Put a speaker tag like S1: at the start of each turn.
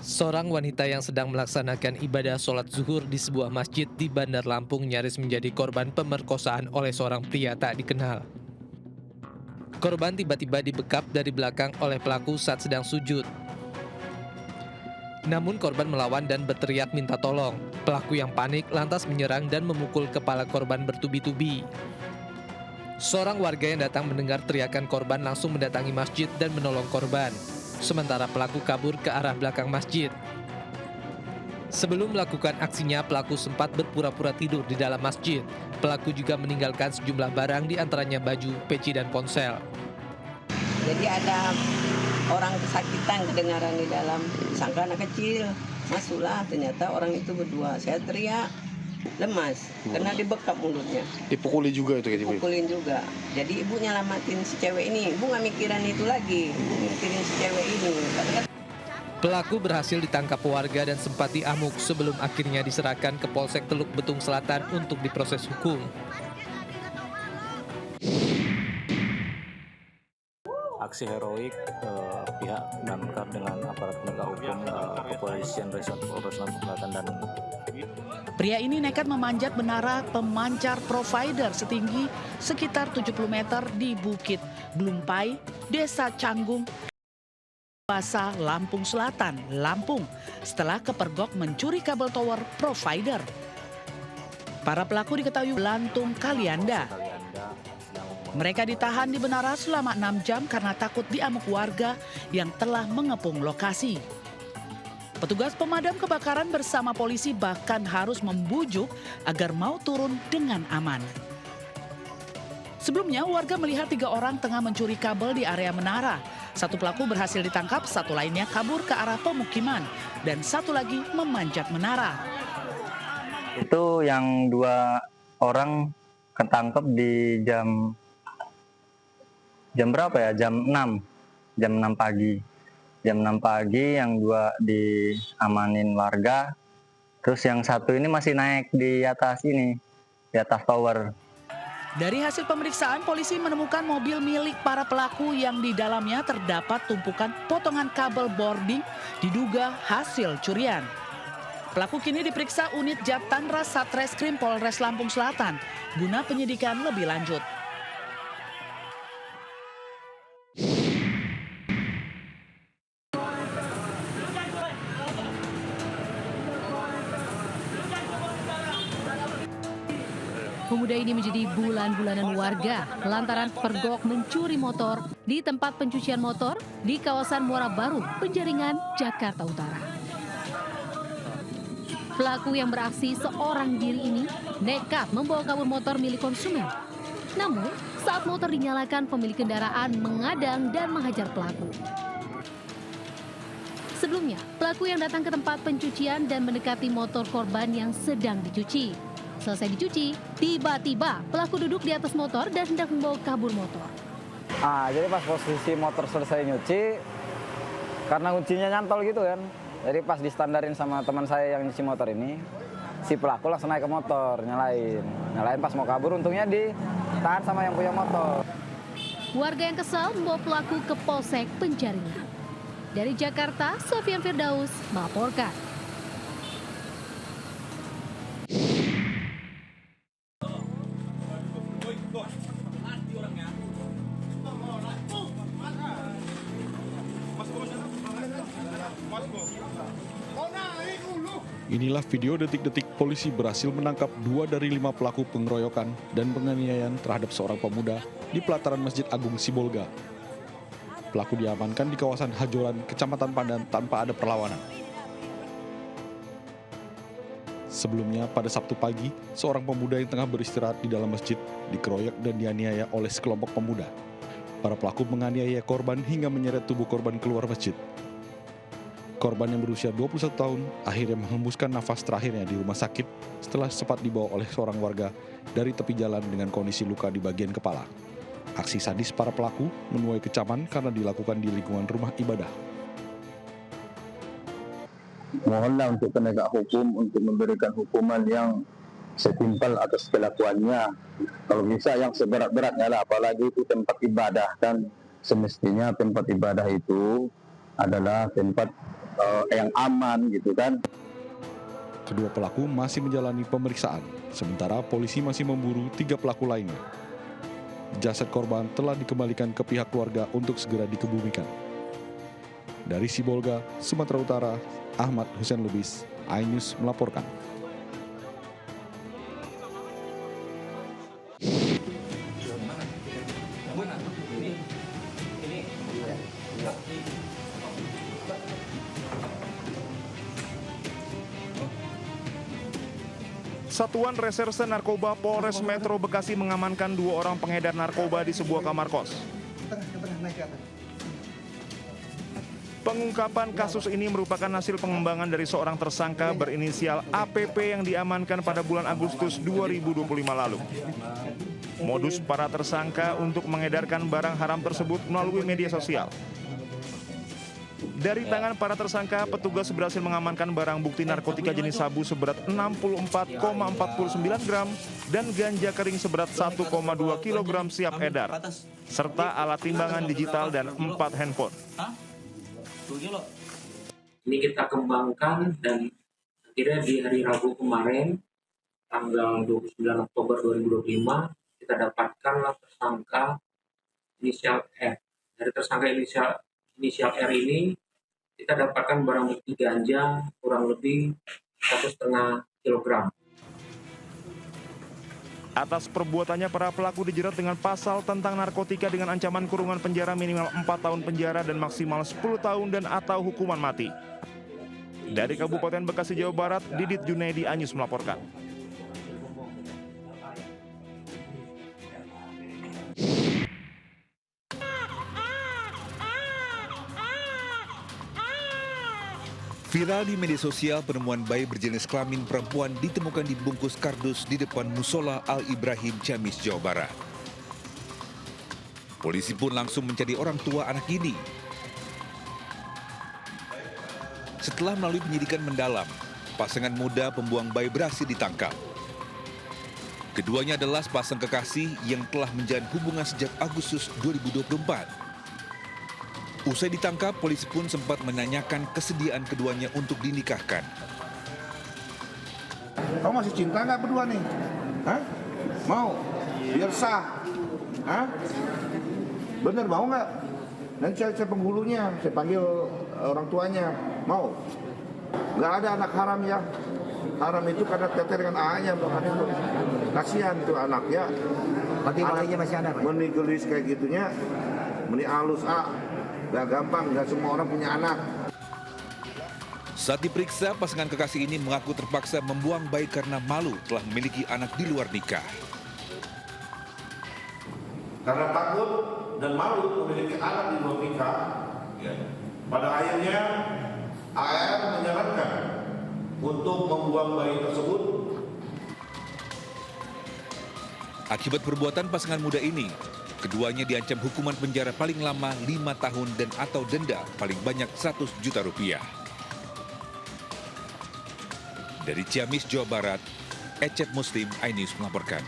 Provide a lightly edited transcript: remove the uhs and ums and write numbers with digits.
S1: Seorang wanita yang sedang melaksanakan ibadah sholat zuhur di sebuah masjid di Bandar Lampung nyaris menjadi korban pemerkosaan oleh seorang pria tak dikenal. Korban tiba-tiba dibekap dari belakang oleh pelaku saat sedang sujud. Namun korban melawan dan berteriak minta tolong. Pelaku yang panik lantas menyerang dan memukul kepala korban bertubi-tubi. Seorang warga yang datang mendengar teriakan korban langsung mendatangi masjid dan menolong korban. Sementara pelaku kabur ke arah belakang masjid. Sebelum melakukan aksinya, pelaku sempat berpura-pura tidur di dalam masjid. Pelaku juga meninggalkan sejumlah barang di antaranya baju, peci, dan ponsel.
S2: Jadi ada orang kesakitan kedengaran di dalam, sangka anak kecil. Masuklah, ternyata orang itu berdua. Saya teriak, lemas, karena dibekap mulutnya.
S3: Dipukuli juga itu kayak
S2: Pukulin juga. Jadi ibu nyelamatin si cewek ini. Ibu nggak mikirin itu lagi. Ibu mikirin si cewek ini.
S1: Pelaku berhasil ditangkap warga dan sempat diamuk sebelum akhirnya diserahkan ke Polsek Teluk Betung Selatan untuk diproses hukum.
S4: Aksi heroik pihak damkar dengan aparat penegak hukum kepolisian Resort Polres Lampung Selatan dan
S5: Pria ini nekat memanjat menara pemancar provider setinggi sekitar 70 meter di Bukit Glumpai, Desa Canggung, Basa, Lampung Selatan, Lampung, setelah kepergok mencuri kabel tower provider. Para pelaku diketahui Lantung Kalianda. Mereka ditahan di menara selama 6 jam karena takut diamuk warga yang telah mengepung lokasi. Petugas pemadam kebakaran bersama polisi bahkan harus membujuk agar mau turun dengan aman. Sebelumnya warga melihat 3 orang tengah mencuri kabel di area menara. Satu pelaku berhasil ditangkap, satu lainnya kabur ke arah pemukiman, dan satu lagi memanjat menara.
S6: Itu yang 2 orang ketangkep di jam berapa ya? Jam 6 pagi. Jam 6 pagi yang 2 diamanin warga. Terus yang satu ini masih naik di atas ini, di atas tower.
S5: Dari hasil pemeriksaan, polisi menemukan mobil milik para pelaku yang di dalamnya terdapat tumpukan potongan kabel boarding diduga hasil curian. Pelaku kini diperiksa unit Jattanra Satreskrim Polres Lampung Selatan guna penyidikan lebih lanjut.
S7: Pemuda ini menjadi bulan-bulanan warga lantaran pergok mencuri motor di tempat pencucian motor di kawasan Muara Baru, Penjaringan, Jakarta Utara. Pelaku yang beraksi seorang diri ini nekat membawa kabur motor milik konsumen. Namun, saat motor dinyalakan, pemilik kendaraan mengadang dan menghajar pelaku. Sebelumnya, pelaku yang datang ke tempat pencucian dan mendekati motor korban yang sedang dicuci. Selesai dicuci, tiba-tiba pelaku duduk di atas motor dan hendak membawa kabur motor.
S8: Jadi pas posisi motor selesai nyuci, karena kuncinya nyantol gitu kan. Jadi pas distandarin sama teman saya yang nyuci motor ini, si pelaku langsung naik ke motor, nyalain pas mau kabur, untungnya ditahan sama yang punya motor.
S7: Warga yang kesal membawa pelaku ke Polsek Penjaringan. Dari Jakarta, Sofian Firdaus melaporkan.
S3: Inilah video detik-detik polisi berhasil menangkap 2 dari 5 pelaku pengeroyokan dan penganiayaan terhadap seorang pemuda di pelataran Masjid Agung Sibolga. Pelaku diamankan di kawasan Hajolan, Kecamatan Pandan tanpa ada perlawanan. Sebelumnya pada Sabtu pagi, seorang pemuda yang tengah beristirahat di dalam masjid dikeroyok dan dianiaya oleh sekelompok pemuda. Para pelaku menganiaya korban hingga menyeret tubuh korban keluar masjid. Korban yang berusia 21 tahun akhirnya menghembuskan nafas terakhirnya di rumah sakit setelah sempat dibawa oleh seorang warga dari tepi jalan dengan kondisi luka di bagian kepala. Aksi sadis para pelaku menuai kecaman karena dilakukan di lingkungan rumah ibadah.
S9: Mohonlah untuk penegak hukum untuk memberikan hukuman yang setimpal atas kelakuannya. Kalau bisa yang seberat-beratnya lah, apalagi itu tempat ibadah kan. Semestinya tempat ibadah itu adalah tempat yang aman gitu kan.
S3: Kedua pelaku masih menjalani pemeriksaan, sementara polisi masih memburu 3 pelaku lainnya. Jasad korban telah dikembalikan ke pihak keluarga untuk segera dikebumikan. Dari Sibolga, Sumatera Utara, Ahmad Hussein Lubis, iNews melaporkan.
S10: Satuan Reserse Narkoba Polres Metro Bekasi mengamankan 2 orang pengedar narkoba di sebuah kamar kos. Pengungkapan kasus ini merupakan hasil pengembangan dari seorang tersangka berinisial APP yang diamankan pada bulan Agustus 2025 lalu. Modus para tersangka untuk mengedarkan barang haram tersebut melalui media sosial. Dari tangan para tersangka, petugas berhasil mengamankan barang bukti narkotika jenis sabu seberat 64,49 gram dan ganja kering seberat 1,2 kg siap edar, serta alat timbangan digital dan 4 handphone.
S11: Ini kita kembangkan dan akhirnya di hari Rabu kemarin, tanggal 29 Oktober 2025, kita dapatkanlah tersangka inisial R. Dari tersangka inisial R ini, kita dapatkan barang bukti ganja kurang lebih 1,5 kilogram.
S10: Atas perbuatannya, para pelaku dijerat dengan pasal tentang narkotika dengan ancaman kurungan penjara minimal 4 tahun penjara dan maksimal 10 tahun dan atau hukuman mati. Dari Kabupaten Bekasi, Jawa Barat, Didit Junaidi, iNews melaporkan.
S12: Viral di media sosial, penemuan bayi berjenis kelamin perempuan ditemukan dibungkus kardus di depan Musola Al-Ibrahim, Ciamis, Jawa Barat. Polisi pun langsung mencari orang tua anak ini. Setelah melalui penyidikan mendalam, pasangan muda pembuang bayi berhasil ditangkap. Keduanya adalah sepasang kekasih yang telah menjalin hubungan sejak Agustus 2024. Usai ditangkap, polisi pun sempat menanyakan kesediaan keduanya untuk dinikahkan.
S13: Kamu masih cinta nggak berdua nih? Hah? Mau? Biar sah? Hah? Bener mau nggak? Nanti saya penghulunya, saya panggil orang tuanya. Mau? Nggak ada anak haram ya. Haram itu karena teter dengan A-nya, bukan itu. Kasihan tuh anak ya.
S14: Berarti bayinya masih ada, Pak?
S13: Menigelis kayak gitunya, meni alus Gak gampang, gak semua orang punya anak.
S12: Saat diperiksa, pasangan kekasih ini mengaku terpaksa membuang bayi karena malu telah memiliki anak di luar nikah.
S13: Karena takut dan malu memiliki anak di luar nikah, ya, pada akhirnya AR menyarankan untuk membuang bayi tersebut.
S12: Akibat perbuatan pasangan muda ini, keduanya diancam hukuman penjara paling lama 5 tahun dan atau denda paling banyak 100 juta rupiah. Dari Ciamis, Jawa Barat, Ecep Muslim, iNews melaporkan.